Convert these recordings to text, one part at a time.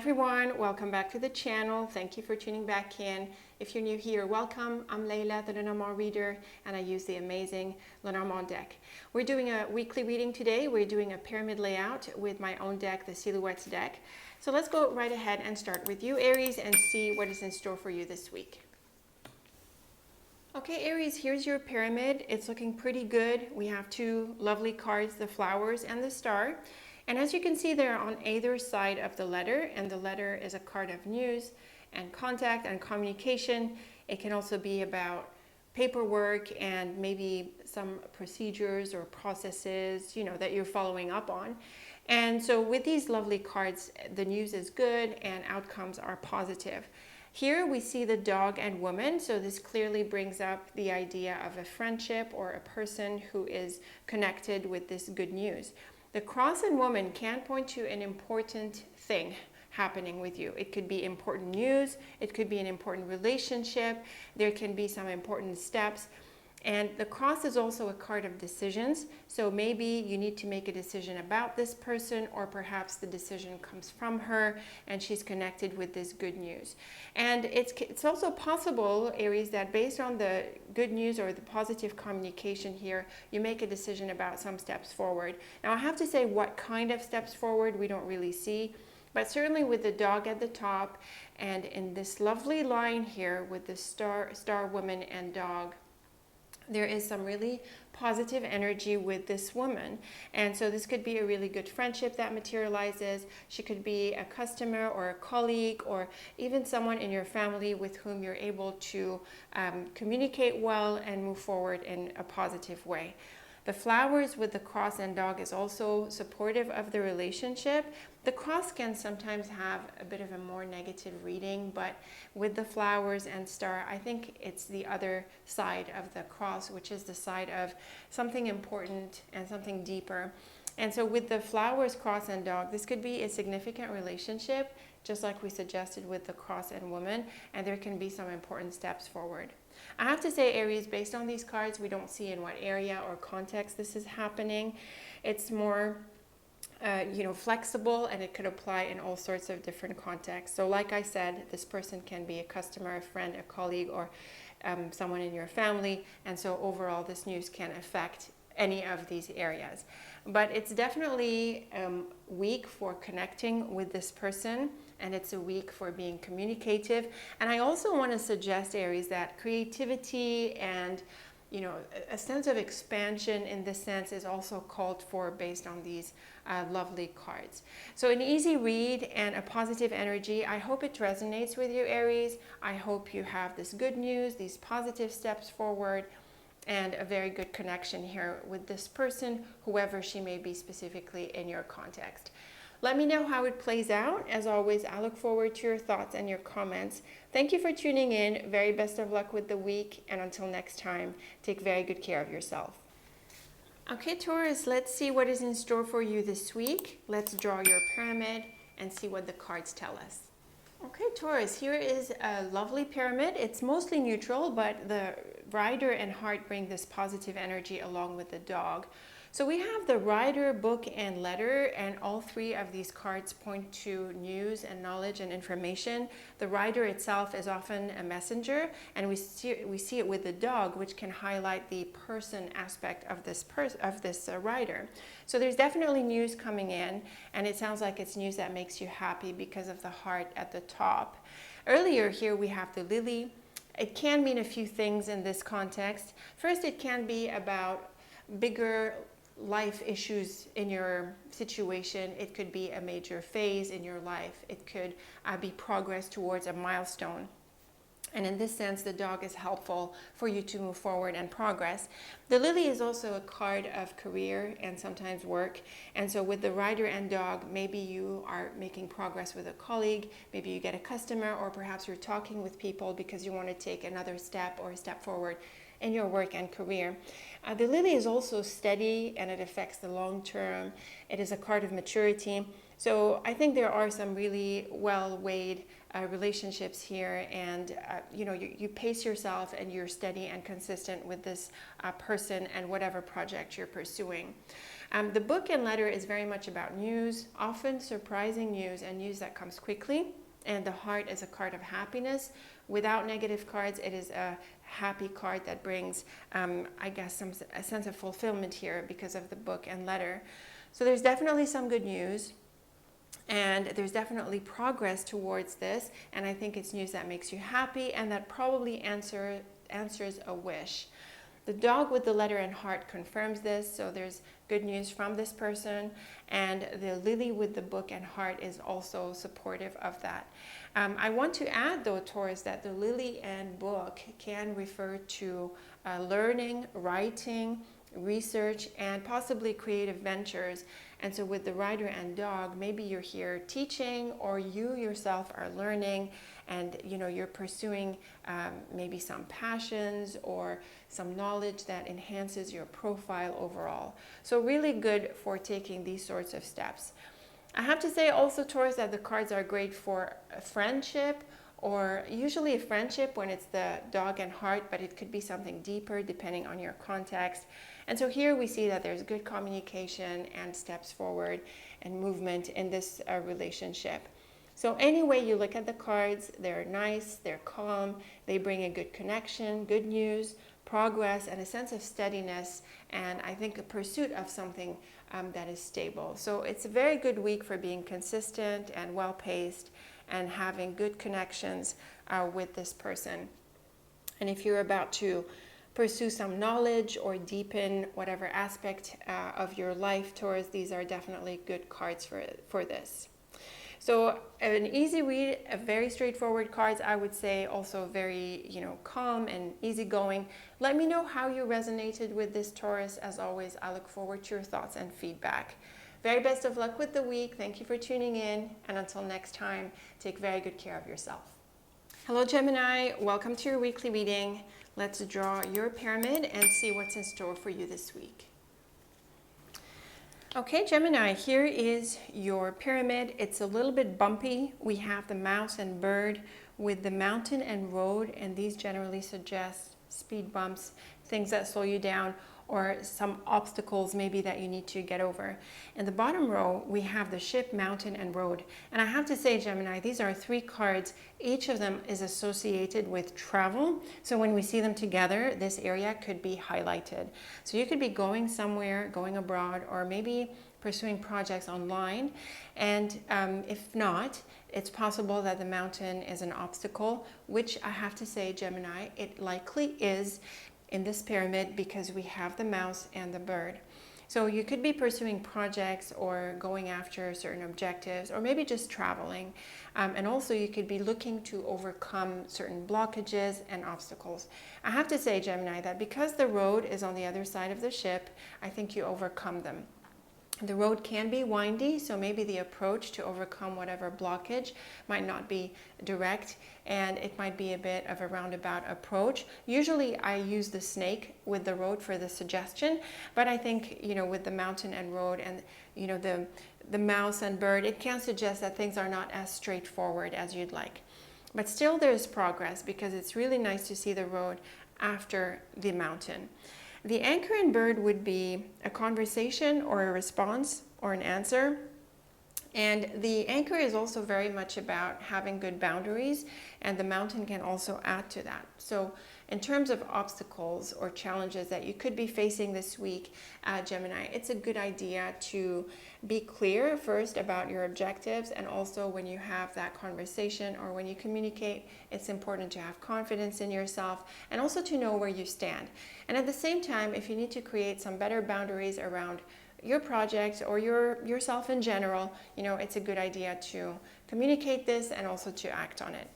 everyone, welcome back to the channel. Thank you for tuning back in. If you're new here, welcome. I'm Layla, the Lenormand reader, and I use the amazing Lenormand deck. We're doing a weekly reading today. We're doing a pyramid layout with my own deck, the Silhouettes deck. So let's go right ahead and start with you, Aries, and see what is in store for you this week. Okay, Aries, here's your pyramid. It's looking pretty good. We have two lovely cards, the flowers and the star. And as you can see, they're on either side of the letter, and the letter is a card of news and contact and communication. It can also be about paperwork and maybe some procedures or processes, that you're following up on. And so with these lovely cards, the news is good and outcomes are positive. Here we see the dog and woman, so this clearly brings up the idea of a friendship or a person who is connected with this good news. The cross and woman can point to an important thing happening with you. It could be important news, it could be an important relationship, there can be some important steps. And the cross is also a card of decisions. So maybe you need to make a decision about this person, or perhaps the decision comes from her and she's connected with this good news. And it's also possible, Aries, that based on the good news or the positive communication here, you make a decision about some steps forward. Now I have to say, what kind of steps forward we don't really see, but certainly with the dog at the top and in this lovely line here with the star, woman and dog, there is some really positive energy with this woman. And so this could be a really good friendship that materializes. She could be a customer or a colleague or even someone in your family with whom you're able to communicate well and move forward in a positive way. The flowers with the cross and dog is also supportive of the relationship. The cross can sometimes have a bit of a more negative reading, but with the flowers and star, I think it's the other side of the cross, which is the side of something important and something deeper. And so with the flowers, cross and dog, this could be a significant relationship, just like we suggested with the cross and woman, and there can be some important steps forward. I have to say, Aries, based on these cards, we don't see in what area or context this is happening. It's more flexible, and it could apply in all sorts of different contexts. So like I said, this person can be a customer, a friend, a colleague, or someone in your family. And so overall, this news can affect any of these areas. But it's definitely a week for connecting with this person, and it's a week for being communicative. And I also want to suggest, Aries, that creativity and a sense of expansion in this sense is also called for based on these lovely cards. So an easy read and a positive energy. I hope it resonates with you, Aries. I hope you have this good news, these positive steps forward, and a very good connection here with this person, whoever she may be specifically in your context. Let me know how it plays out. As always, I look forward to your thoughts and your comments. Thank you for tuning in. Very best of luck with the week. And until next time, take very good care of yourself. Okay, Taurus, let's see what is in store for you this week. Let's draw your pyramid and see what the cards tell us. Okay, Taurus, here is a lovely pyramid. It's mostly neutral, but the rider and heart bring this positive energy along with the dog. So we have the rider, book, and letter, and all three of these cards point to news and knowledge and information. The rider itself is often a messenger, and we see it with the dog, which can highlight the person aspect of this rider. So there's definitely news coming in, and it sounds like it's news that makes you happy because of the heart at the top. Earlier here we have the lily. It can mean a few things in this context. First, it can be about bigger life issues in your situation. It could be a major phase in your life. It could be progress towards a milestone. And in this sense, the dog is helpful for you to move forward and progress. The lily is also a card of career and sometimes work. And so with the rider and dog, maybe you are making progress with a colleague, maybe you get a customer, or perhaps you're talking with people because you want to take another step or a step forward in your work and career. The lily is also steady, and it affects the long term. It is a card of maturity. So I think there are some really well-weighed relationships here, and you pace yourself and you're steady and consistent with this person and whatever project you're pursuing. The book and letter is very much about news, often surprising news and news that comes quickly. And the heart is a card of happiness. Without negative cards, it is a happy card that brings, I guess, a sense of fulfillment here because of the book and letter. So there's definitely some good news. And there's definitely progress towards this, and I think it's news that makes you happy and that probably answers a wish. The dog with the letter and heart confirms this, so there's good news from this person, and the lily with the book and heart is also supportive of that. I want to add though, Taurus, that the lily and book can refer to learning, writing, research, and possibly creative ventures. And so with the rider and dog, maybe you're here teaching, or you yourself are learning, and you're pursuing maybe some passions or some knowledge that enhances your profile overall. So really good for taking these sorts of steps. I have to say also, Taurus, that the cards are great for a friendship, or usually a friendship when it's the dog and heart, but it could be something deeper depending on your context. And so here we see that there's good communication and steps forward and movement in this relationship. So any way you look at the cards, they're nice, they're calm, they bring a good connection, good news, progress, and a sense of steadiness, and I think a pursuit of something that is stable. So it's a very good week for being consistent and well-paced and having good connections with this person. And if you're about to pursue some knowledge or deepen whatever aspect of your life, Taurus, these are definitely good cards for this. So an easy read, a very straightforward cards, I would say, also very calm and easygoing. Let me know how you resonated with this, Taurus. As always, I look forward to your thoughts and feedback. Very best of luck with the week. Thank you for tuning in, and until next time, take very good care of yourself. Hello Gemini, welcome to your weekly reading. Let's draw your pyramid and see what's in store for you this week. Okay, Gemini, here is your pyramid. It's a little bit bumpy. We have the mouse and bird with the mountain and road, and these generally suggest speed bumps, things that slow you down, or some obstacles maybe that you need to get over. In the bottom row, we have the ship, mountain, and road. And I have to say, Gemini, these are 3 cards. Each of them is associated with travel. So when we see them together, this area could be highlighted. So you could be going somewhere, going abroad, or maybe pursuing projects online. And if not, it's possible that the mountain is an obstacle, which I have to say, Gemini, it likely is in this pyramid because we have the mouse and the bird. So you could be pursuing projects or going after certain objectives, or maybe just traveling. And also you could be looking to overcome certain blockages and obstacles. I have to say, Gemini, that because the road is on the other side of the ship, I think you overcome them. The road can be windy, so maybe the approach to overcome whatever blockage might not be direct, and it might be a bit of a roundabout approach. Usually I use the snake with the road for the suggestion, but I think, with the mountain and road and, the mouse and bird, it can suggest that things are not as straightforward as you'd like. But still there's progress because it's really nice to see the road after the mountain. The anchor and bird would be a conversation or a response or an answer. And the anchor is also very much about having good boundaries, and the mountain can also add to that. So in terms of obstacles or challenges that you could be facing this week, Gemini, it's a good idea to be clear first about your objectives, and also when you have that conversation or when you communicate, it's important to have confidence in yourself and also to know where you stand. And at the same time, if you need to create some better boundaries around your project or yourself in general, it's a good idea to communicate this and also to act on it.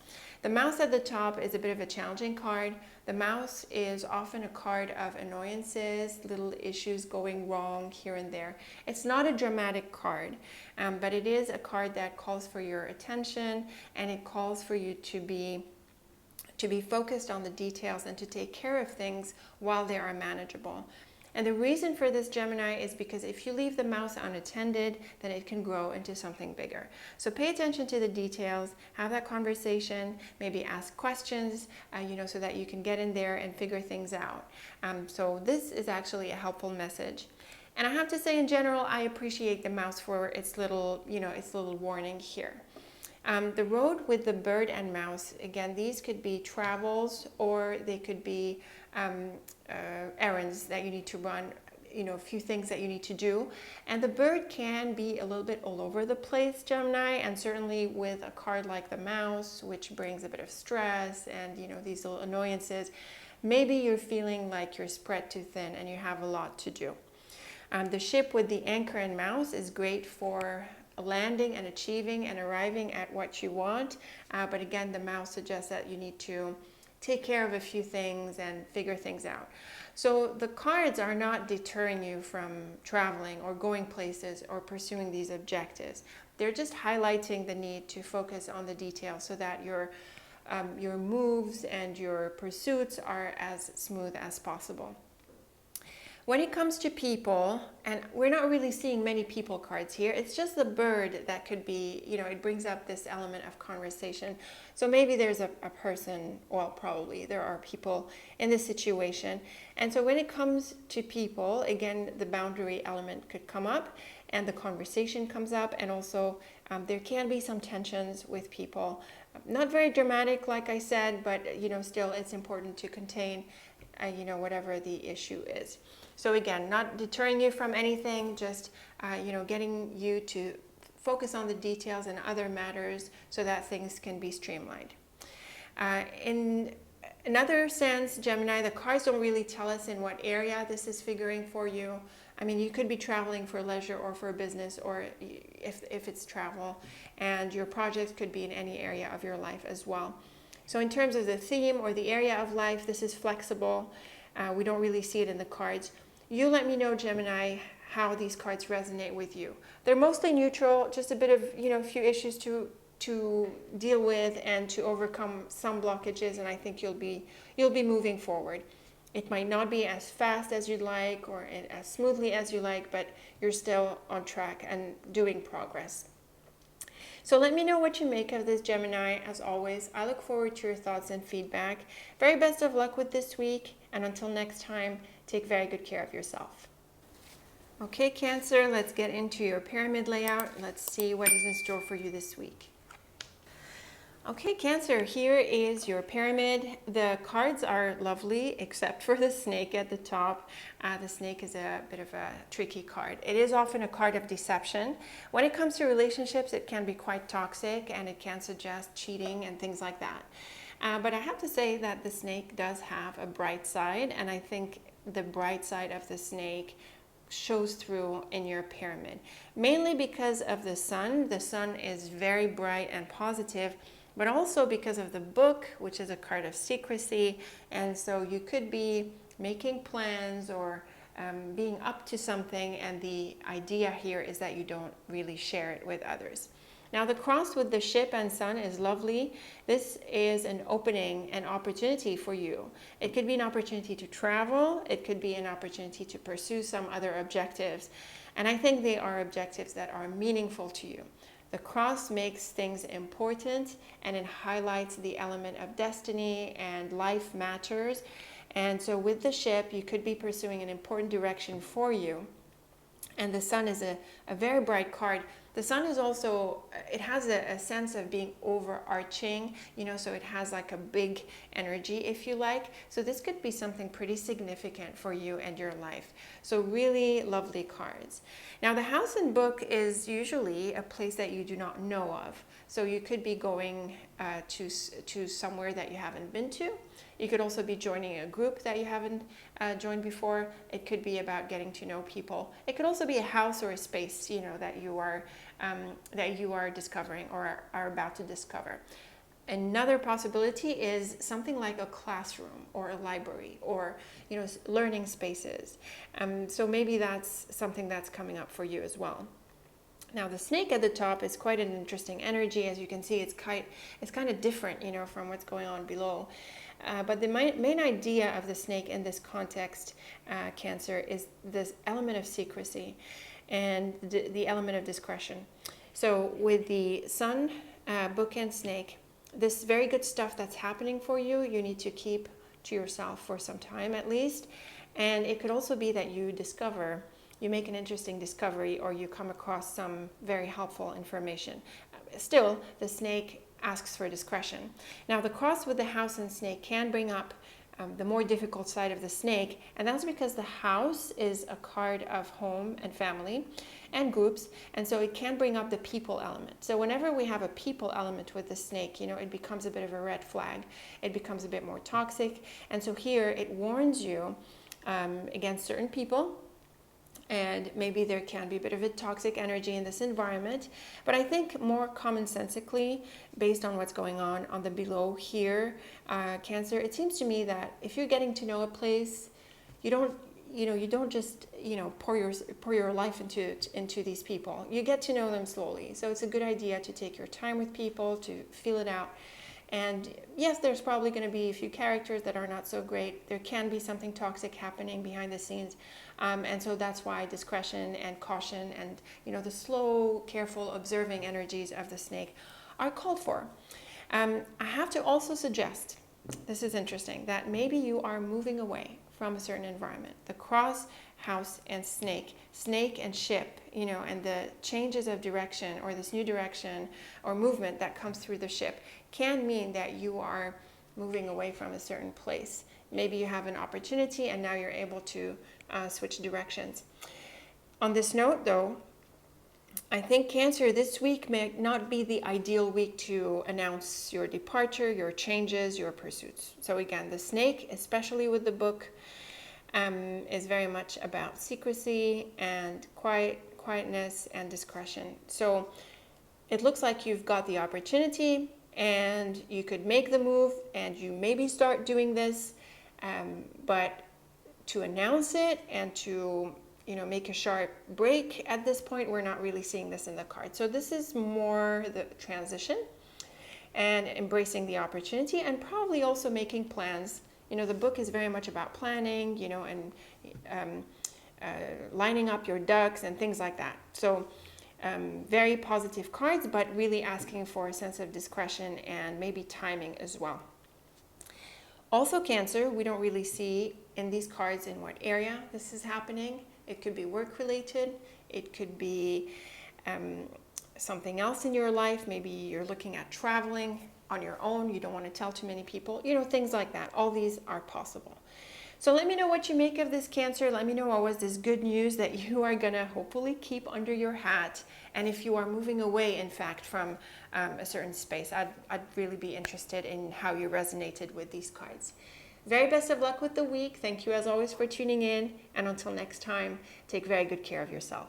The mouse at the top is a bit of a challenging card. The mouse is often a card of annoyances, little issues going wrong here and there. It's not a dramatic card, but it is a card that calls for your attention, and it calls for you to be focused on the details and to take care of things while they are manageable. And the reason for this, Gemini, is because if you leave the mouse unattended, then it can grow into something bigger. So pay attention to the details, have that conversation, maybe ask questions, so that you can get in there and figure things out. So this is actually a helpful message. And I have to say, in general, I appreciate the mouse for its little warning here. The road with the bird and mouse, again, these could be travels, or they could be errands that you need to run, a few things that you need to do. And the bird can be a little bit all over the place, Gemini, and certainly with a card like the mouse, which brings a bit of stress and, these little annoyances, maybe you're feeling like you're spread too thin and you have a lot to do. The ship with the anchor and mouse is great for landing and achieving and arriving at what you want. But again, the mouse suggests that you need to take care of a few things and figure things out. So the cards are not deterring you from traveling or going places or pursuing these objectives. They're just highlighting the need to focus on the details so that your moves and your pursuits are as smooth as possible. When it comes to people, and we're not really seeing many people cards here, it's just the bird that could be, it brings up this element of conversation. So maybe there's a person, well, probably there are people in this situation. And so when it comes to people, again, the boundary element could come up and the conversation comes up. And also there can be some tensions with people. Not very dramatic, like I said, but, still it's important to contain, whatever the issue is. So again, not deterring you from anything, just, getting you to focus on the details and other matters so that things can be streamlined. In another sense, Gemini, the cards don't really tell us in what area this is figuring for you. I mean, you could be traveling for leisure or for business, or if it's travel, and your projects could be in any area of your life as well. So in terms of the theme or the area of life, this is flexible. We don't really see it in the cards. You let me know, Gemini, how these cards resonate with you. They're mostly neutral, just a bit of, a few issues to deal with and to overcome some blockages, and I think you'll be moving forward. It might not be as fast as you'd like or as smoothly as you like, but you're still on track and doing progress. So let me know what you make of this, Gemini. As always, I look forward to your thoughts and feedback. Very best of luck with this week, and until next time, take very good care of yourself. Okay, Cancer, let's get into your pyramid layout. Let's see what is in store for you this week. Okay, Cancer, here is your pyramid. The cards are lovely, except for the snake at the top. The snake is a bit of a tricky card. It is often a card of deception. When it comes to relationships, it can be quite toxic and it can suggest cheating and things like that. But I have to say that the snake does have a bright side, and I think the bright side of the snake shows through in your pyramid, mainly because of the sun. The sun is very bright and positive, but also because of the book, which is a card of secrecy. And so you could be making plans or being up to something, and the idea here is that you don't really share it with others. Now the cross with the ship and sun is lovely. This is an opening, an opportunity for you. It could be an opportunity to travel. It could be an opportunity to pursue some other objectives. And I think they are objectives that are meaningful to you. The cross makes things important, and it highlights the element of destiny and life matters. And so with the ship, you could be pursuing an important direction for you. And the sun is a very bright card. The sun is also, it has a sense of being overarching, so it has like a big energy, if you like. So this could be something pretty significant for you and your life. So really lovely cards. Now the house and book is usually a place that you do not know of. So you could be going to somewhere that you haven't been to. You could also be joining a group that you haven't joined before. It could be about getting to know people. It could also be a house or a space, that you are discovering or are about to discover. Another possibility is something like a classroom or a library or learning spaces. So maybe that's something that's coming up for you as well. Now the snake at the top is quite an interesting energy. As you can see, it's kind of different, you know, from what's going on below. But the main idea of the snake in this context, Cancer, is this element of secrecy and the element of discretion. So with the Sun, bookend snake, this very good stuff that's happening for you, you need to keep to yourself for some time at least. And it could also be that you make an interesting discovery, or you come across some very helpful information. Still, the snake asks for discretion. Now, the cross with the house and snake can bring up the more difficult side of the snake, and that's because the house is a card of home and family and groups, and so it can bring up the people element. So whenever we have a people element with the snake, you know, it becomes a bit of a red flag. It becomes a bit more toxic, and so here it warns you against certain people. And maybe there can be a bit of a toxic energy in this environment. But I think more commonsensically, based on what's going on the below here, Cancer, it seems to me that if you're getting to know a place, you don't just, you know, pour your life into these people. You get to know them slowly. So it's a good idea to take your time with people, to feel it out. And yes, there's probably going to be a few characters that are not so great. There can be something toxic happening behind the scenes. And so that's why discretion and caution and, you know, the slow, careful, observing energies of the snake are called for. I have to also suggest, this is interesting, that maybe you are moving away from a certain environment. The cross, house, and snake and ship, you know, and the changes of direction or this new direction or movement that comes through the ship can mean that you are moving away from a certain place. Maybe you have an opportunity and now you're able to switch directions. On this note, though, I think Cancer, this week may not be the ideal week to announce your departure, your changes, your pursuits. So again, the snake, especially with the book, is very much about secrecy and quietness and discretion. So it looks like you've got the opportunity and you could make the move and you maybe start doing this, but to announce it and to, you know, make a sharp break at this point, we're not really seeing this in the card. So this is more the transition and embracing the opportunity and probably also making plans. You know, the book is very much about planning, you know, and lining up your ducks and things like that. So very positive cards, but really asking for a sense of discretion and maybe timing as well. Also Cancer, we don't really see in these cards in what area this is happening. It could be work related. It could be something else in your life. Maybe you're looking at traveling on your own. You don't want to tell too many people, you know, things like that. All these are possible. So let me know what you make of this, Cancer. Let me know what was this good news that you are going to hopefully keep under your hat. And if you are moving away, in fact, from a certain space, I'd really be interested in how you resonated with these cards. Very best of luck with the week. Thank you as always for tuning in. And until next time, take very good care of yourself.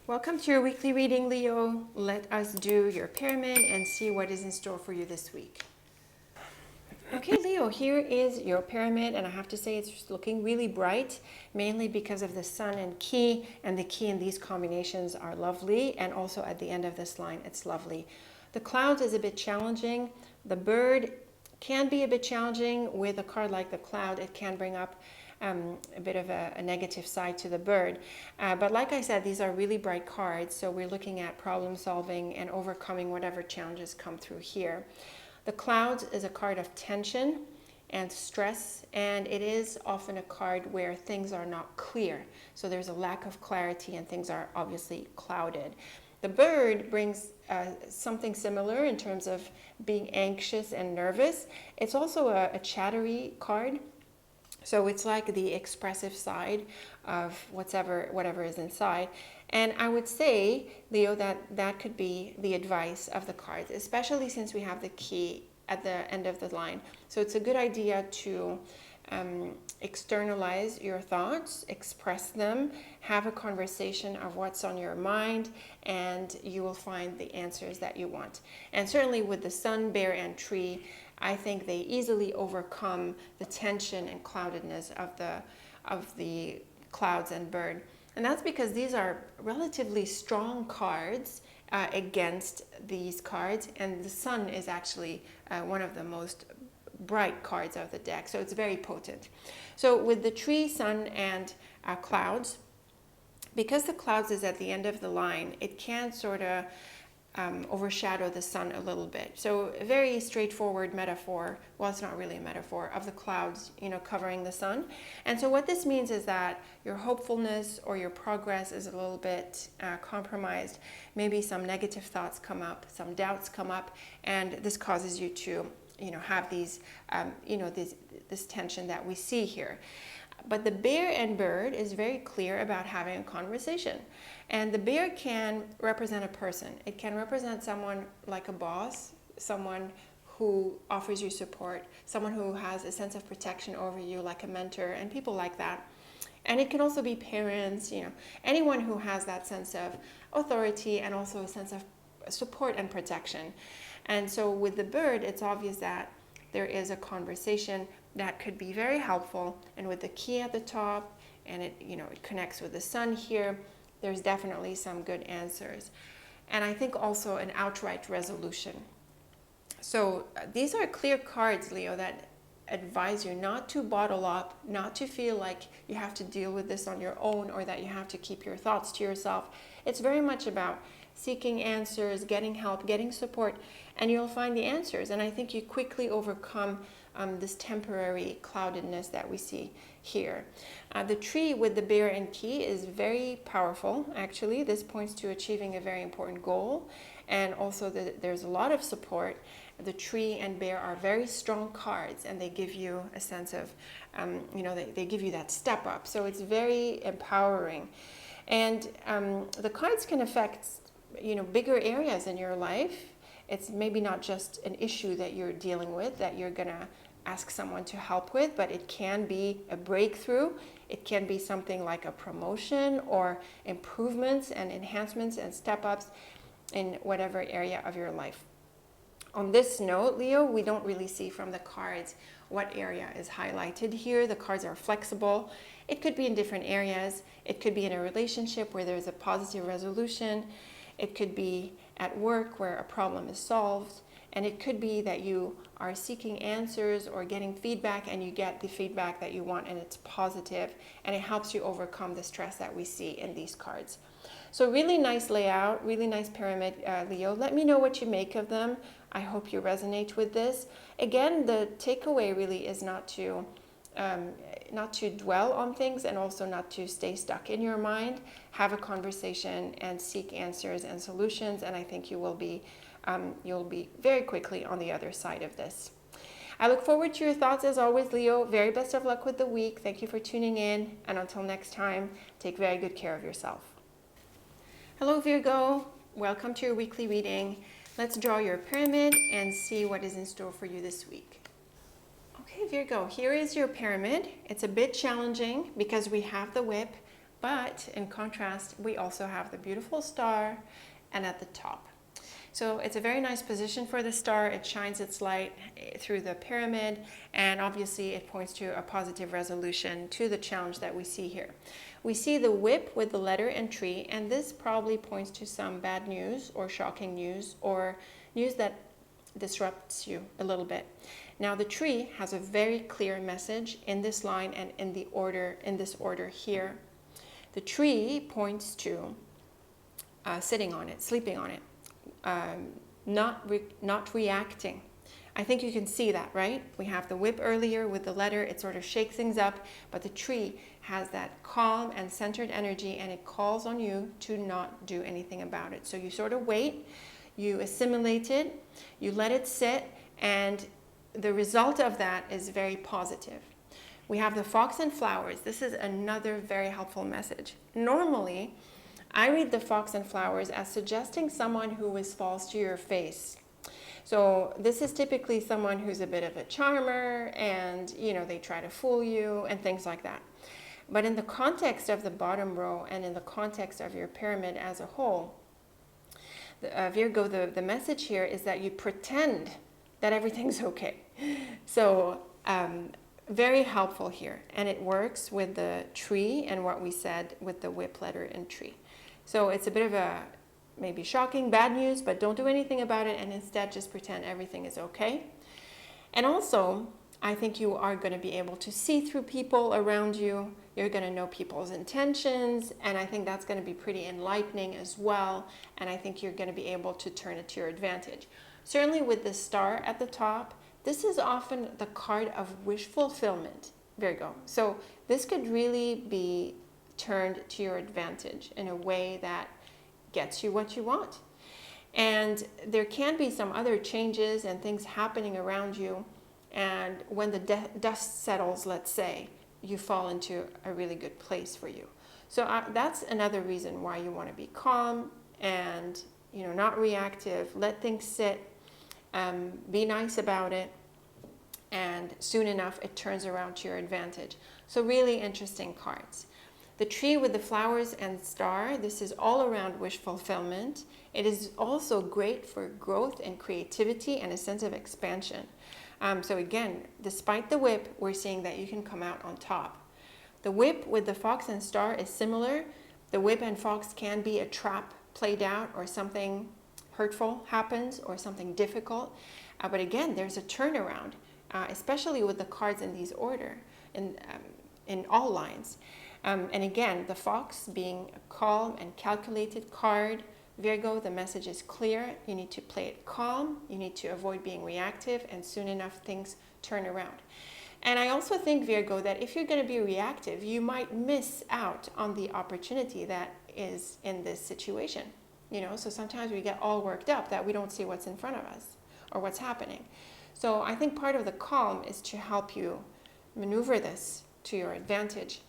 Welcome to your weekly reading, Leo. Let us do your pyramid and see what is in store for you this week. Okay, Leo, here is your pyramid, and I have to say it's looking really bright, mainly because of the sun and key, and the key in these combinations are lovely, and also at the end of this line, it's lovely. The clouds is a bit challenging. The bird can be a bit challenging. With a card like the cloud, it can bring up a bit of a negative side to the bird. But like I said, these are really bright cards, so we're looking at problem solving and overcoming whatever challenges come through here. The clouds is a card of tension and stress, and it is often a card where things are not clear. So there's a lack of clarity and things are obviously clouded. The bird brings something similar in terms of being anxious and nervous. It's also a chattery card. So it's like the expressive side of whatever is inside. And I would say, Leo, that could be the advice of the cards, especially since we have the key at the end of the line. So it's a good idea to externalize your thoughts, express them, have a conversation of what's on your mind, and you will find the answers that you want. And certainly with the sun, bear, and tree, I think they easily overcome the tension and cloudedness of the clouds and bird. And that's because these are relatively strong cards against these cards, and the sun is actually one of the most bright cards of the deck, so it's very potent. So with the tree, sun, and clouds, because the clouds is at the end of the line, it can sort of overshadow the sun a little bit. So a very straightforward metaphor, well, it's not really a metaphor, of the clouds, covering the sun. And so what this means is that your hopefulness or your progress is a little bit compromised. Maybe some negative thoughts come up, some doubts come up, and this causes you to, have these, this tension that we see here. But the bear and bird is very clear about having a conversation. And the bear can represent a person. It can represent someone like a boss, someone who offers you support, someone who has a sense of protection over you, like a mentor, and people like that. And it can also be parents, anyone who has that sense of authority and also a sense of support and protection. And so with the bird, it's obvious that there is a conversation that could be very helpful, and with the key at the top, and it connects with the sun here, there's definitely some good answers. And I think also an outright resolution. So these are clear cards, Leo, that advise you not to bottle up, not to feel like you have to deal with this on your own, or that you have to keep your thoughts to yourself. It's very much about seeking answers, getting help, getting support, and you'll find the answers. And I think you quickly overcome this temporary cloudedness that we see here. The tree with the bear and key is very powerful, actually. This points to achieving a very important goal, and also there's a lot of support. The tree and bear are very strong cards, and they give you a sense of, they give you that step up. So it's very empowering. And the cards can affect, bigger areas in your life. It's maybe not just an issue that you're dealing with, that you're going to ask someone to help with, but it can be a breakthrough. It can be something like a promotion or improvements and enhancements and step-ups in whatever area of your life. On this note, Leo, we don't really see from the cards what area is highlighted here. The cards are flexible. It could be in different areas. It could be in a relationship where there's a positive resolution. It could be at work where a problem is solved. And it could be that you are seeking answers or getting feedback, and you get the feedback that you want, and it's positive, and it helps you overcome the stress that we see in these cards. So really nice layout, really nice pyramid, Leo. Let me know what you make of them. I hope you resonate with this. Again, the takeaway really is not to dwell on things, and also not to stay stuck in your mind. Have a conversation and seek answers and solutions, and I think you'll be very quickly on the other side of this. I look forward to your thoughts as always, Leo. Very best of luck with the week. Thank you for tuning in, and until next time, take very good care of yourself. Hello, Virgo. Welcome to your weekly reading. Let's draw your pyramid and see what is in store for you this week. Okay, Virgo, here is your pyramid. It's a bit challenging because we have the whip, but in contrast, we also have the beautiful star and at the top. So it's a very nice position for the star. It shines its light through the pyramid, and obviously it points to a positive resolution to the challenge that we see here. We see the whip with the letter and tree, and this probably points to some bad news or shocking news or news that disrupts you a little bit. Now the tree has a very clear message in this line and in this order here. The tree points to sitting on it, sleeping on it. Not reacting. I think you can see that, right? We have the whip earlier with the letter. It sort of shakes things up, but the tree has that calm and centered energy, and it calls on you to not do anything about it. So you sort of wait, you assimilate it, you let it sit, and the result of that is very positive. We have the fox and flowers. This is another very helpful message. Normally, I read the fox and flowers as suggesting someone who is false to your face. So this is typically someone who's a bit of a charmer, and they try to fool you and things like that. But in the context of the bottom row and in the context of your pyramid as a whole, Virgo, the message here is that you pretend that everything's okay. So very helpful here, and it works with the tree and what we said with the whip letter and tree. So it's a bit of a maybe shocking, bad news, but don't do anything about it, and instead just pretend everything is okay. And also, I think you are going to be able to see through people around you. You're going to know people's intentions, and I think that's going to be pretty enlightening as well, and I think you're going to be able to turn it to your advantage. Certainly with the star at the top, this is often the card of wish fulfillment, Virgo. So this could really be turned to your advantage in a way that gets you what you want. And there can be some other changes and things happening around you. And when the dust settles, let's say, you fall into a really good place for you. So that's another reason why you want to be calm and, not reactive. Let things sit. Be nice about it, and soon enough it turns around to your advantage. So really interesting cards. The tree with the flowers and star, this is all around wish fulfillment. It is also great for growth and creativity and a sense of expansion. So again, despite the whip, we're seeing that you can come out on top. The whip with the fox and star is similar. The whip and fox can be a trap played out, or something hurtful happens, or something difficult. But again, there's a turnaround, especially with the cards in these order, in all lines. And again, the fox being a calm and calculated card. Virgo, the message is clear. You need to play it calm. You need to avoid being reactive, and soon enough things turn around. And I also think, Virgo, that if you're going to be reactive, you might miss out on the opportunity that is in this situation. So sometimes we get all worked up that we don't see what's in front of us or what's happening. So I think part of the calm is to help you maneuver this to your advantage.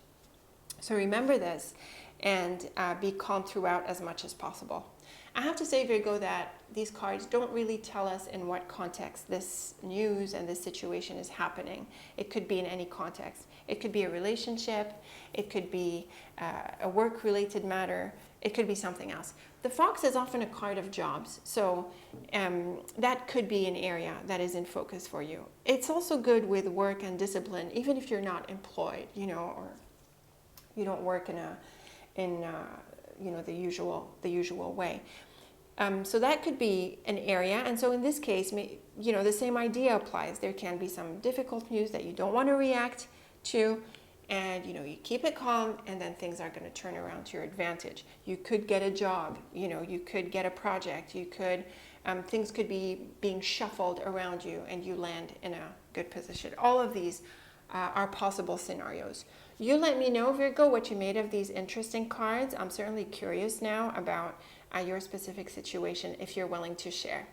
So remember this and be calm throughout as much as possible. I have to say, Virgo, that these cards don't really tell us in what context this news and this situation is happening. It could be in any context. It could be a relationship. It could be a work-related matter. It could be something else. The fox is often a card of jobs, so that could be an area that is in focus for you. It's also good with work and discipline, even if you're not employed, or you don't work in the usual way. So that could be an area, and so in this case, the same idea applies. There can be some difficult news that you don't want to react to, and you keep it calm, and then things are going to turn around to your advantage. You could get a job, you could get a project, you could things could be being shuffled around you, and you land in a good position. All of these are possible scenarios. You let me know, Virgo, what you made of these interesting cards. I'm certainly curious now about your specific situation, if you're willing to share.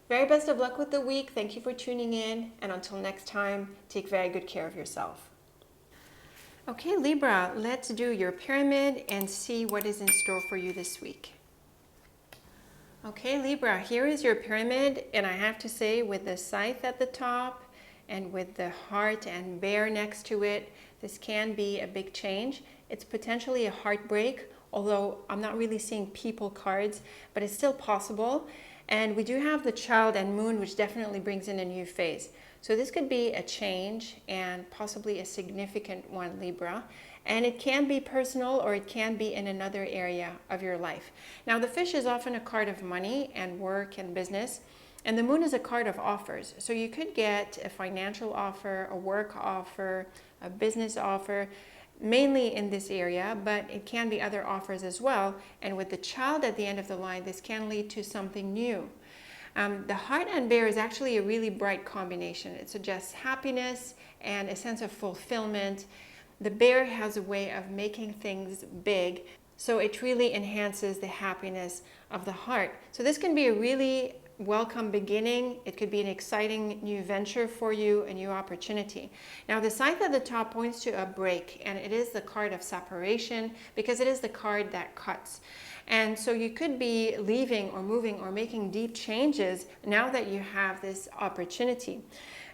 Very best of luck with the week. Thank you for tuning in, and until next time, take very good care of yourself. Okay, Libra, let's do your pyramid and see what is in store for you this week. Okay, Libra, here is your pyramid, and I have to say, with the scythe at the top and with the heart and bear next to it, this can be a big change. It's potentially a heartbreak, although I'm not really seeing people cards, but it's still possible. And we do have the child and moon, which definitely brings in a new phase. So this could be a change, and possibly a significant one, Libra. And it can be personal, or it can be in another area of your life. Now, the fish is often a card of money and work and business. And the moon is a card of offers. So you could get a financial offer, a work offer, a business offer, mainly in this area, but it can be other offers as well. And with the child at the end of the line, this can lead to something new. The heart and bear is actually a really bright combination. It suggests happiness and a sense of fulfillment. The bear has a way of making things big, so it really enhances the happiness of the heart. So this can be a really welcome beginning. It could be an exciting new venture for you, a new opportunity. Now, the scythe at the top points to a break, and it is the card of separation because it is the card that cuts. And so you could be leaving or moving or making deep changes now that you have this opportunity.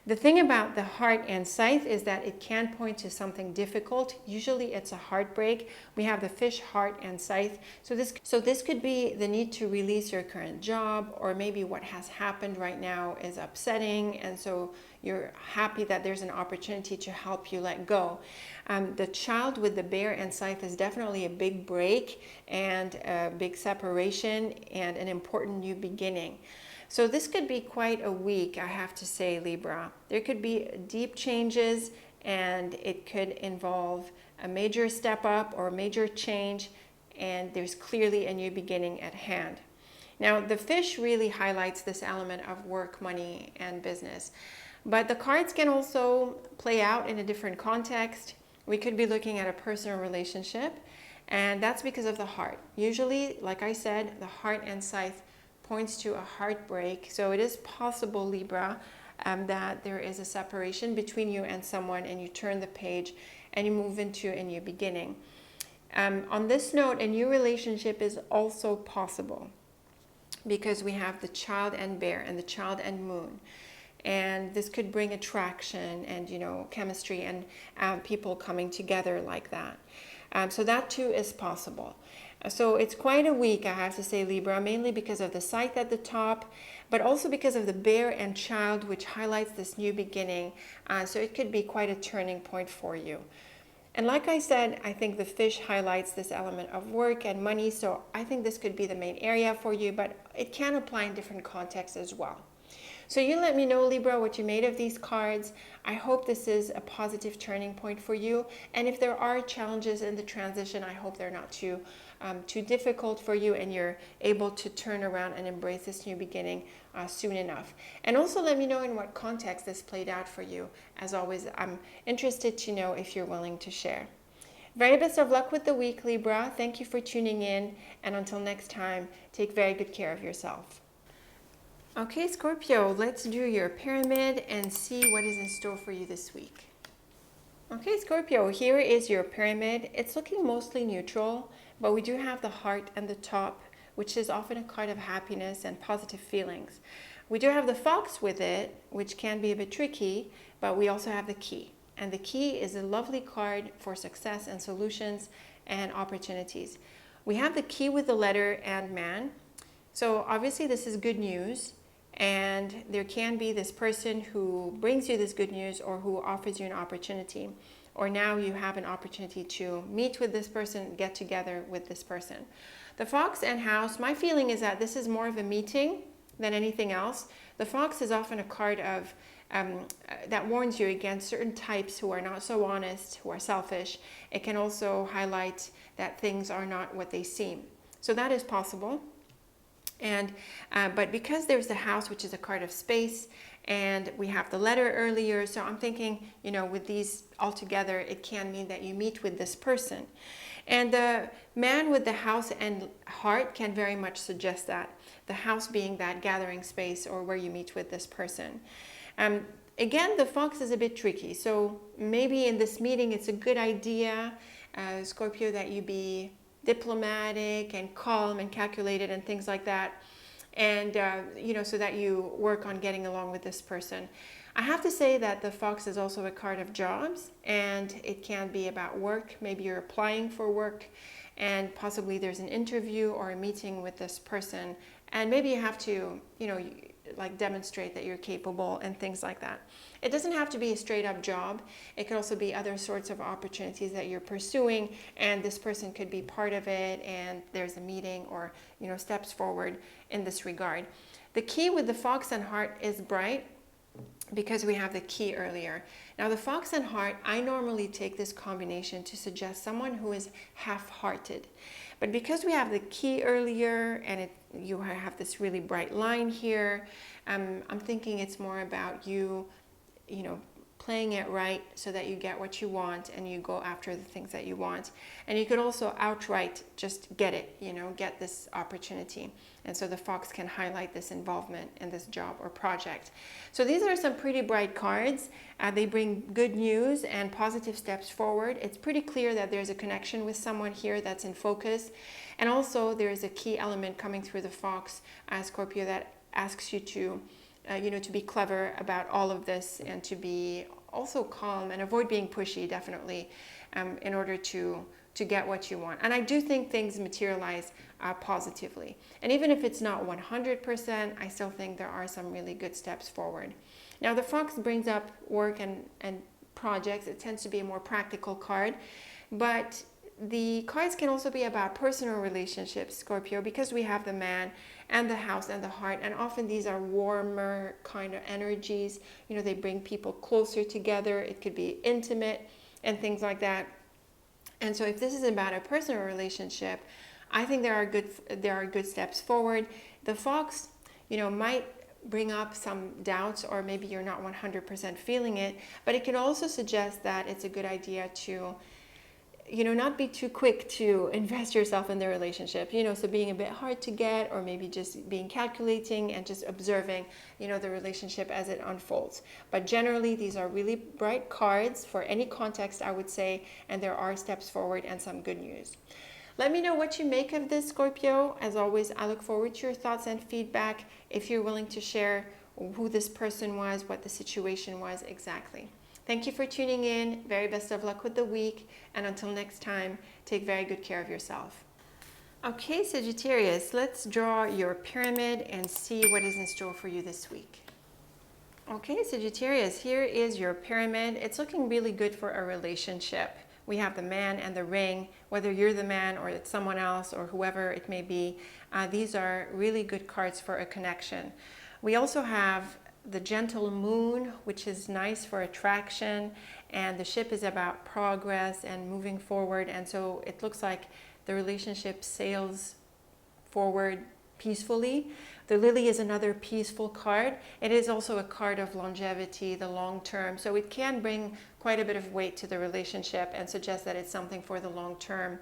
The thing about the heart and scythe is that it can point to something difficult. Usually it's a heartbreak. We have the fish, heart, and scythe. So this could be the need to release your current job, or maybe what has happened right now is upsetting, and so you're happy that there's an opportunity to help you let go. The child with the bear and scythe is definitely a big break and a big separation and an important new beginning. So this could be quite a week, I have to say, Libra. There could be deep changes, and it could involve a major step up or a major change, and there's clearly a new beginning at hand. Now, the fish really highlights this element of work, money, and business. But the cards can also play out in a different context. We could be looking at a personal relationship, and that's because of the heart. Usually, like I said, the heart and scythe points to a heartbreak. So it is possible, Libra, that there is a separation between you and someone, and you turn the page and you move into a new beginning. On this note, a new relationship is also possible because we have the child and bear and the child and moon. And this could bring attraction and, chemistry and people coming together like that. So that too is possible. So it's quite a week, I have to say, Libra, mainly because of the scythe at the top, but also because of the bear and child, which highlights this new beginning. So it could be quite a turning point for you. And like I said, I think the fish highlights this element of work and money. So I think this could be the main area for you, but it can apply in different contexts as well. So you let me know, Libra, what you made of these cards. I hope this is a positive turning point for you. And if there are challenges in the transition, I hope they're not too difficult for you, and you're able to turn around and embrace this new beginning soon enough. And also let me know in what context this played out for you. As always, I'm interested to know if you're willing to share. Very best of luck with the week, Libra. Thank you for tuning in. And until next time, take very good care of yourself. Okay, Scorpio, let's do your pyramid and see what is in store for you this week. Okay, Scorpio, here is your pyramid. It's looking mostly neutral, but we do have the heart and the top, which is often a card of happiness and positive feelings. We do have the fox with it, which can be a bit tricky, but we also have the key. And the key is a lovely card for success and solutions and opportunities. We have the key with the letter and man. So obviously this is good news. And there can be this person who brings you this good news or who offers you an opportunity. Or now you have an opportunity to meet with this person, get together with this person. The fox and house, my feeling is that this is more of a meeting than anything else. The fox is often a card of that warns you against certain types who are not so honest, who are selfish. It can also highlight that things are not what they seem. So that is possible. And but because there's the house, which is a card of space, and we have the letter earlier, so I'm thinking, with these all together, it can mean that you meet with this person. And the man with the house and heart can very much suggest that. The house being that gathering space or where you meet with this person. Again, the fox is a bit tricky. So maybe in this meeting, it's a good idea, Scorpio, that you be diplomatic and calm and calculated and things like that, and so that you work on getting along with this person. I have to say that the fox is also a card of jobs, and it can be about work. Maybe you're applying for work, and possibly there's an interview or a meeting with this person, and maybe you have to demonstrate that you're capable and things like that. It doesn't have to be a straight up job. It could also be other sorts of opportunities that you're pursuing, and this person could be part of it, and there's a meeting or steps forward in this regard. The key with the fox and heart is bright because we have the key earlier. Now the fox and heart, I normally take this combination to suggest someone who is half-hearted. But because we have the key earlier and you have this really bright line here, I'm thinking it's more about you playing it right so that you get what you want and you go after the things that you want. And you could also outright just get it, get this opportunity. And so the fox can highlight this involvement in this job or project. So these are some pretty bright cards. They bring good news and positive steps forward. It's pretty clear that there's a connection with someone here that's in focus. And also there's a key element coming through the fox, Scorpio, that asks you to to be clever about all of this and to be also calm and avoid being pushy, definitely, in order to get what you want. And I do think things materialize positively. And even if it's not 100%, I still think there are some really good steps forward. Now, the fox brings up work and projects. It tends to be a more practical card, but the cards can also be about personal relationships, Scorpio, because we have the man and the house and the heart, and often these are warmer kind of energies. They bring people closer together. It could be intimate and things like that. And so if this is about a personal relationship, I think there are good steps forward. The fox, might bring up some doubts, or maybe you're not 100% feeling it, but it can also suggest that it's a good idea to not be too quick to invest yourself in the relationship, so being a bit hard to get, or maybe just being calculating and just observing, the relationship as it unfolds. But generally, these are really bright cards for any context, I would say, and there are steps forward and some good news. Let me know what you make of this, Scorpio. As always, I look forward to your thoughts and feedback. If you're willing to share who this person was, what the situation was exactly. Thank you for tuning in. Very best of luck with the week. And until next time, take very good care of yourself. Okay, Sagittarius, let's draw your pyramid and see what is in store for you this week. Okay, Sagittarius, here is your pyramid. It's looking really good for a relationship. We have the man and the ring, whether you're the man or it's someone else or whoever it may be. These are really good cards for a connection. We also have the gentle moon, which is nice for attraction, and the ship is about progress and moving forward, and so it looks like the relationship sails forward peacefully. The lily is another peaceful card. It is also a card of longevity, the long term, so it can bring quite a bit of weight to the relationship and suggest that it's something for the long term.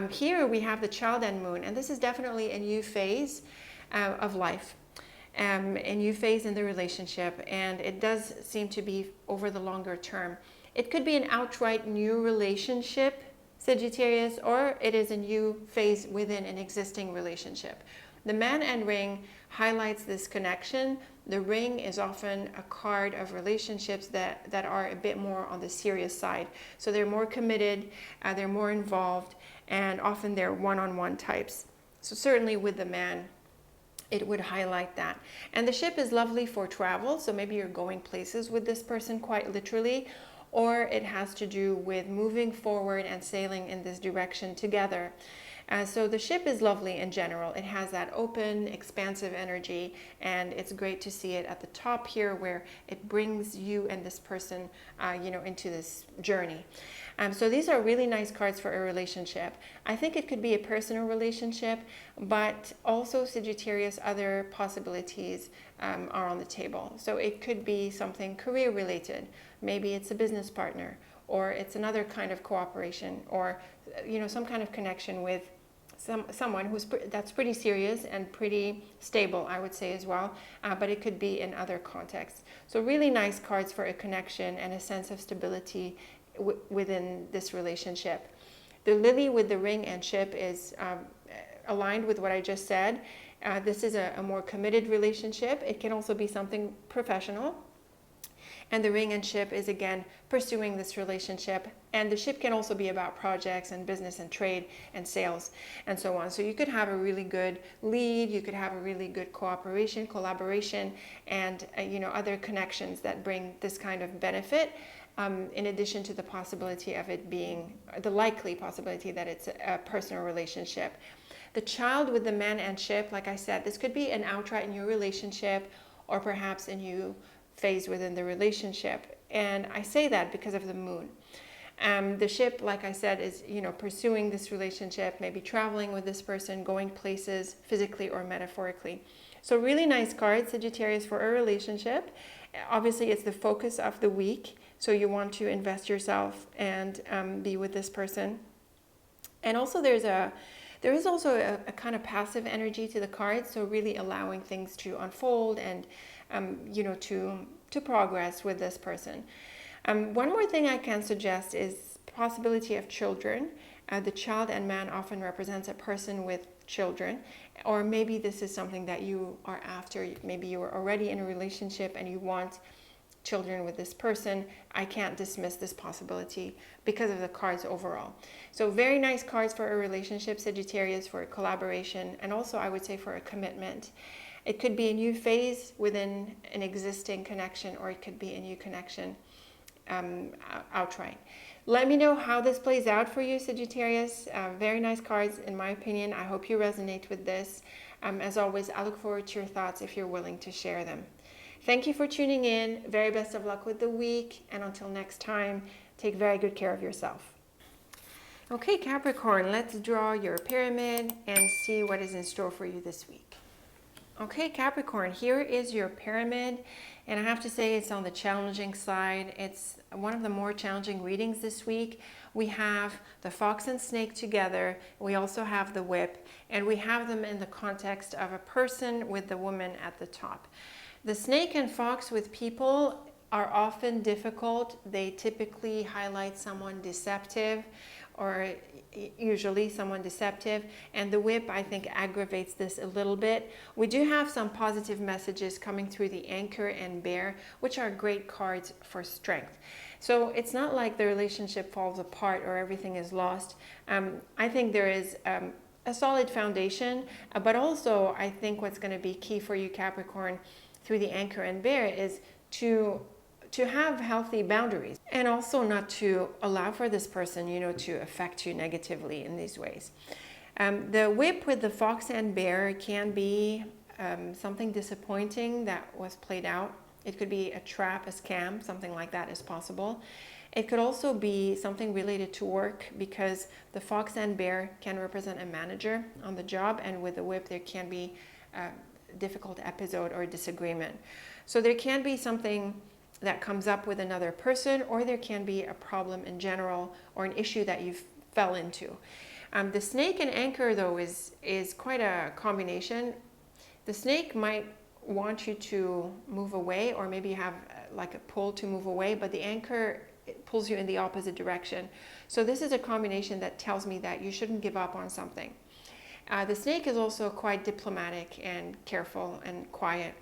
Here we have the child and moon, and this is definitely a new phase of life. A new phase in the relationship, and it does seem to be over the longer term. It could be an outright new relationship, Sagittarius, or it is a new phase within an existing relationship. The man and ring highlights this connection. The ring is often a card of relationships that are a bit more on the serious side. So they're more committed, they're more involved, and often they're one-on-one types. So certainly with the man, it would highlight that. And the ship is lovely for travel, so maybe you're going places with this person quite literally, or it has to do with moving forward and sailing in this direction together. So the ship is lovely in general. It has that open, expansive energy, and it's great to see it at the top here where it brings you and this person, into this journey. So these are really nice cards for a relationship. I think it could be a personal relationship, but also Sagittarius, other possibilities are on the table. So it could be something career related. Maybe it's a business partner, or it's another kind of cooperation, or some kind of connection with someone that's pretty serious and pretty stable, I would say as well, but it could be in other contexts. So really nice cards for a connection and a sense of stability within this relationship. The lily with the ring and ship is aligned with what I just said. This is a more committed relationship. It can also be something professional. And the ring and ship is again pursuing this relationship. And the ship can also be about projects and business and trade and sales and so on. So you could have a really good lead, you could have a really good cooperation, collaboration, and other connections that bring this kind of benefit. In addition to the possibility of it being, the likely possibility that it's a personal relationship. The child with the man and ship, like I said, this could be an outright new relationship or perhaps a new phase within the relationship. And I say that because of the moon. The ship, like I said, is pursuing this relationship, maybe traveling with this person, going places physically or metaphorically. So really nice card, Sagittarius, for a relationship. Obviously, it's the focus of the week. So you want to invest yourself and be with this person. And also there is also a kind of passive energy to the cards. So really allowing things to unfold and, to progress with this person. One more thing I can suggest is possibility of children. The child and man often represents a person with children, or maybe this is something that you are after. Maybe you are already in a relationship and you want children with this person. I can't dismiss this possibility because of the cards overall. So very nice cards for a relationship, Sagittarius, for a collaboration, and also I would say for a commitment. It could be a new phase within an existing connection, or it could be a new connection outright. Let me know how this plays out for you, Sagittarius. Very nice cards, in my opinion. I hope you resonate with this. As always, I look forward to your thoughts if you're willing to share them. Thank you for tuning in. Very best of luck with the week. And until next time, take very good care of yourself. Okay, Capricorn, let's draw your pyramid and see what is in store for you this week. Okay, Capricorn, here is your pyramid. And I have to say it's on the challenging side. It's one of the more challenging readings this week. We have the fox and snake together. We also have the whip, and we have them in the context of a person with the woman at the top. The snake and fox with people are often difficult. They typically highlight someone deceptive, or usually someone deceptive, and the whip, I think, aggravates this a little bit. We do have some positive messages coming through the anchor and bear, which are great cards for strength. So it's not like the relationship falls apart or everything is lost. I think there is a solid foundation, but also I think what's going to be key for you, Capricorn, through the anchor and bear is to have healthy boundaries, and also not to allow for this person, to affect you negatively in these ways. The whip with the fox and bear can be something disappointing that was played out. It could be a trap, a scam, something like that is possible. It could also be something related to work, because the fox and bear can represent a manager on the job, and with the whip there can be a difficult episode or disagreement. So there can be something that comes up with another person, or there can be a problem in general, or an issue that you fell into. The snake and anchor, though, is quite a combination. The snake might want you to move away, or maybe you have like a pull to move away, but the anchor, it pulls you in the opposite direction. So this is a combination that tells me that you shouldn't give up on something. The snake is also quite diplomatic and careful and quiet.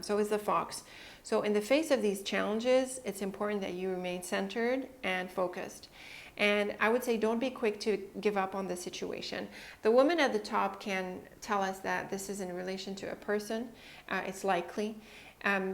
So is the fox. So in the face of these challenges, it's important that you remain centered and focused. And I would say don't be quick to give up on the situation. The woman at the top can tell us that this is in relation to a person. It's likely.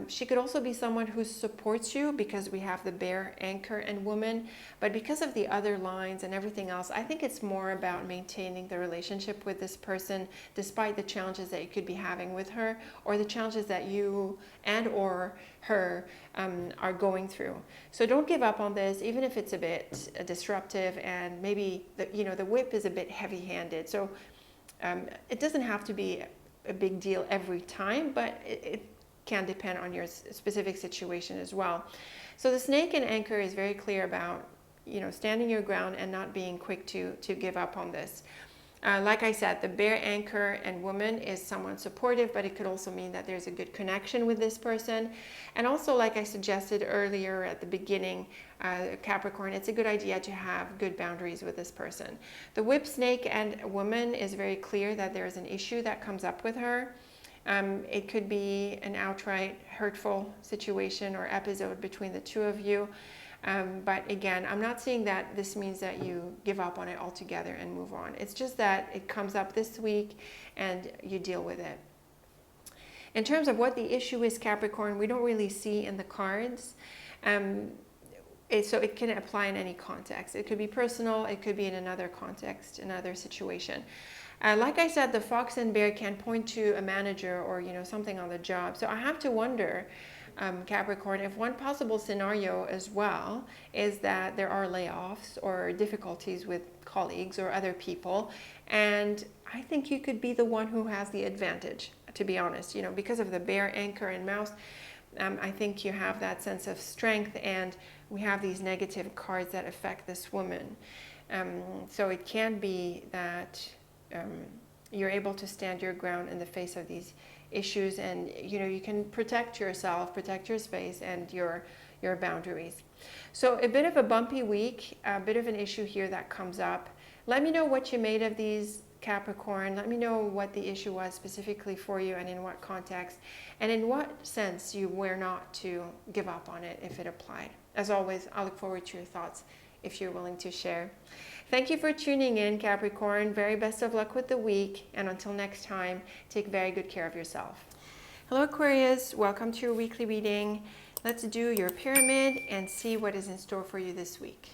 She could also be someone who supports you, because we have the bear, anchor, and woman. But because of the other lines and everything else, I think it's more about maintaining the relationship with this person despite the challenges that you could be having with her, or the challenges that you and or her are going through. So don't give up on this, even if it's a bit disruptive, and maybe the whip is a bit heavy-handed. So it doesn't have to be a big deal every time, but it can depend on your specific situation as well. So the snake and anchor is very clear about, standing your ground and not being quick to give up on this. Like I said, the bear, anchor, and woman is someone supportive, but it could also mean that there's a good connection with this person. And also, like I suggested earlier at the beginning, Capricorn, it's a good idea to have good boundaries with this person. The whip, snake, and woman is very clear that there's an issue that comes up with her. It could be an outright hurtful situation or episode between the two of you. But again, I'm not saying that this means that you give up on it altogether and move on. It's just that it comes up this week and you deal with it. In terms of what the issue is, Capricorn, we don't really see in the cards. So it can apply in any context. It could be personal, it could be in another context, another situation. Like I said, the fox and bear can point to a manager or something on the job. So I have to wonder, Capricorn, if one possible scenario as well is that there are layoffs or difficulties with colleagues or other people, and I think you could be the one who has the advantage to be honest. You know, because of the bear, anchor, and mouse, I think you have that sense of strength, and we have these negative cards that affect this woman. So it can be that you're able to stand your ground in the face of these issues, and you know, you can protect yourself, protect your space and your boundaries. So a bit of a bumpy week, a bit of an issue here that comes up. Let me know what you made of these, Capricorn. Let me know what the issue was specifically for you and in what context, and in what sense you were not to give up on it if it applied. As always, I look forward to your thoughts if you're willing to share. Thank you for tuning in, Capricorn. Very best of luck with the week, and until next time, take very good care of yourself. Hello, Aquarius. Welcome to your weekly reading. Let's do your pyramid and see what is in store for you this week.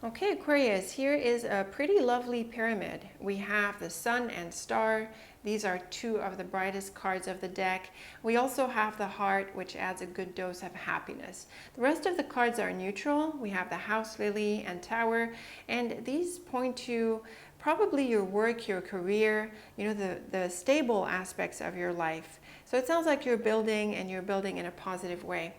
Okay, Aquarius, here is a pretty lovely pyramid. We have the sun and star. These are two of the brightest cards of the deck. We also have the heart, which adds a good dose of happiness. The rest of the cards are neutral. We have the house, lily, and tower, and these point to probably your work, your career, you know, the stable aspects of your life. So it sounds like you're building, and you're building in a positive way.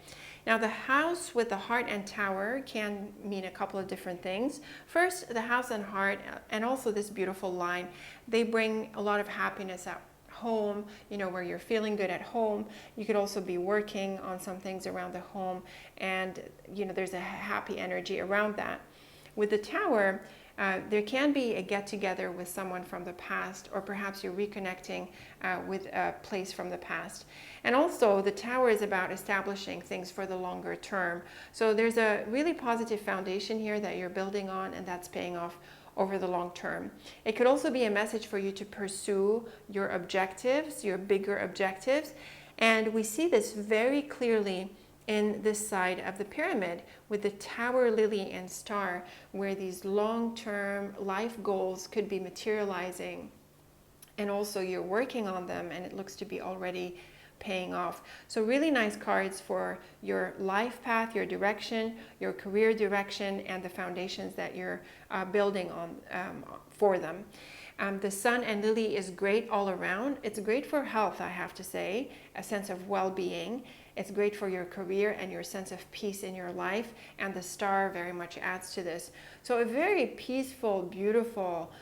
Now, the house with the heart and tower can mean a couple of different things. First, the house and heart, and also this beautiful line, they bring a lot of happiness at home, you know, where you're feeling good at home. You could also be working on some things around the home, and, you know, there's a happy energy around that. With the tower, there can be a get-together with someone from the past, or perhaps you're reconnecting with a place from the past. And also, the tower is about establishing things for the longer term. So there's a really positive foundation here that you're building on, and that's paying off over the long term. It could also be a message for you to pursue your objectives, your bigger objectives. And we see this very clearly in this side of the pyramid with the tower, lily, and star, where these long-term life goals could be materializing, and also you're working on them, and it looks to be already paying off. So really nice cards for your life path, your direction, your career direction, and the foundations that you're building on for them. The sun and lily is great all around. It's great for health, I have to say, a sense of well-being. It's great for your career and your sense of peace in your life, and the star very much adds to this. So a very peaceful, beautiful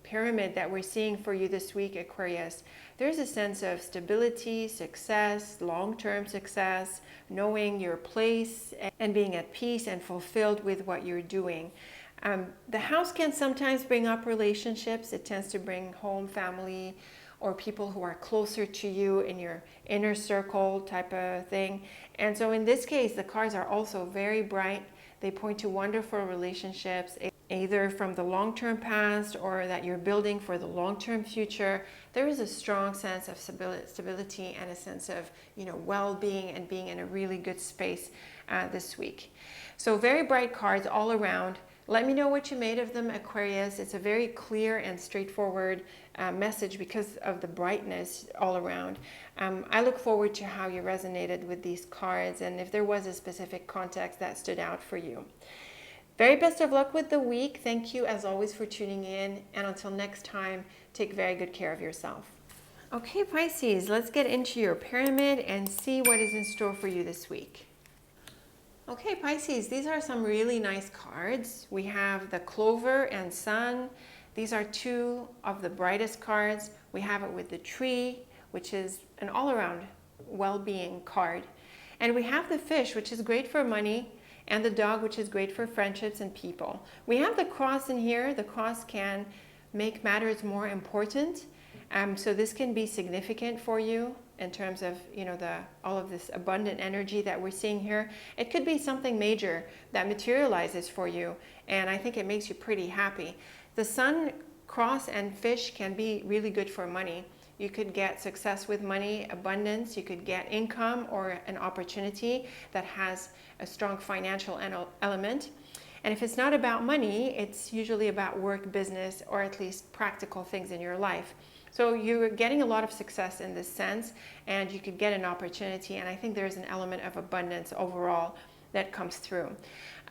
pyramid that we're seeing for you this week, Aquarius. There's a sense of stability, success, long-term success, knowing your place, and being at peace and fulfilled with what you're doing. The house can sometimes bring up relationships. It tends to bring home, family, or people who are closer to you in your inner circle type of thing. And so in this case, the cards are also very bright. They point to wonderful relationships, either from the long-term past or that you're building for the long-term future. There is a strong sense of stability and a sense of, you know, well-being and being in a really good space this week. So very bright cards all around. Let me know what you made of them, Aquarius. It's a very clear and straightforward message because of the brightness all around. I look forward to how you resonated with these cards, and if there was a specific context that stood out for you. Very best of luck with the week. Thank you, as always, for tuning in. And until next time, take very good care of yourself. Okay, Pisces, let's get into your pyramid and see what is in store for you this week. Okay, Pisces, these are some really nice cards. We have the clover and sun. These are two of the brightest cards. We have it with the tree, which is an all-around well-being card. And we have the fish, which is great for money, and the dog, which is great for friendships and people. We have the cross in here. The cross can make matters more important. So this can be significant for you in terms of, you know, all of this abundant energy that we're seeing here. It could be something major that materializes for you, and I think it makes you pretty happy. The sun, cross, and fish can be really good for money. You could get success with money, abundance. You could get income or an opportunity that has a strong financial element. And if it's not about money, it's usually about work, business, or at least practical things in your life. So you're getting a lot of success in this sense, and you could get an opportunity, and I think there's an element of abundance overall that comes through.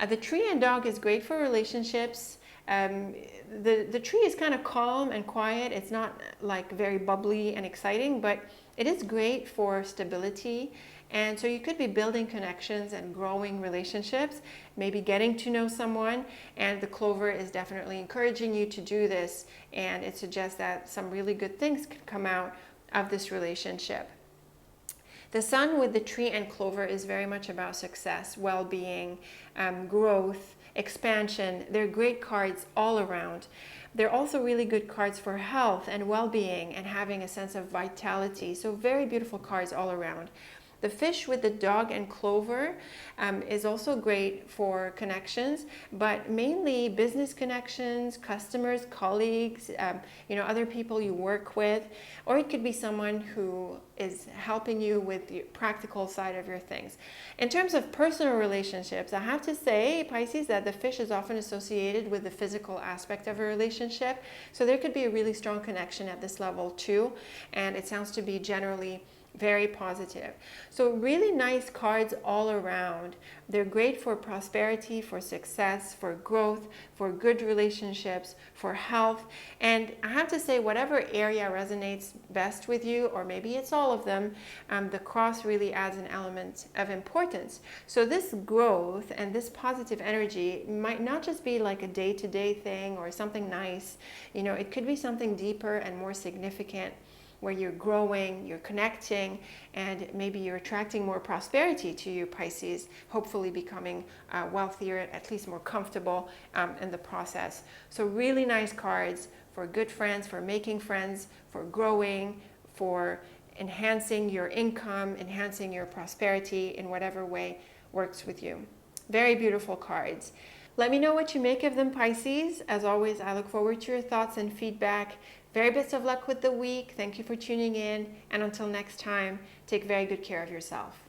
The tree and dog is great for relationships. The tree is kind of calm and quiet. It's not like very bubbly and exciting, but it is great for stability. And so you could be building connections and growing relationships, maybe getting to know someone, and the clover is definitely encouraging you to do this, and it suggests that some really good things could come out of this relationship. The sun with the tree and clover is very much about success, well-being, growth, expansion. They're great cards all around. They're also really good cards for health and well-being and having a sense of vitality. So very beautiful cards all around. The fish with the dog and clover is also great for connections, but mainly business connections, customers, colleagues, other people you work with, or it could be someone who is helping you with the practical side of your things. In terms of personal relationships, I have to say, Pisces, that the fish is often associated with the physical aspect of a relationship, so there could be a really strong connection at this level too, and it sounds to be generally very positive. So really nice cards all around. They're great for prosperity, for success, for growth, for good relationships, for health. And I have to say, whatever area resonates best with you, or maybe it's all of them, the cross really adds an element of importance. So this growth and this positive energy might not just be like a day-to-day thing or something nice. It could be something deeper and more significant, where you're growing, you're connecting, and maybe you're attracting more prosperity to you, Pisces, hopefully becoming wealthier, at least more comfortable in the process. So really nice cards for good friends, for making friends, for growing, for enhancing your income, enhancing your prosperity in whatever way works with you. Very beautiful cards. Let me know what you make of them, Pisces. As always, I look forward to your thoughts and feedback. Very best of luck with the week. Thank you for tuning in. And until next time, take very good care of yourself.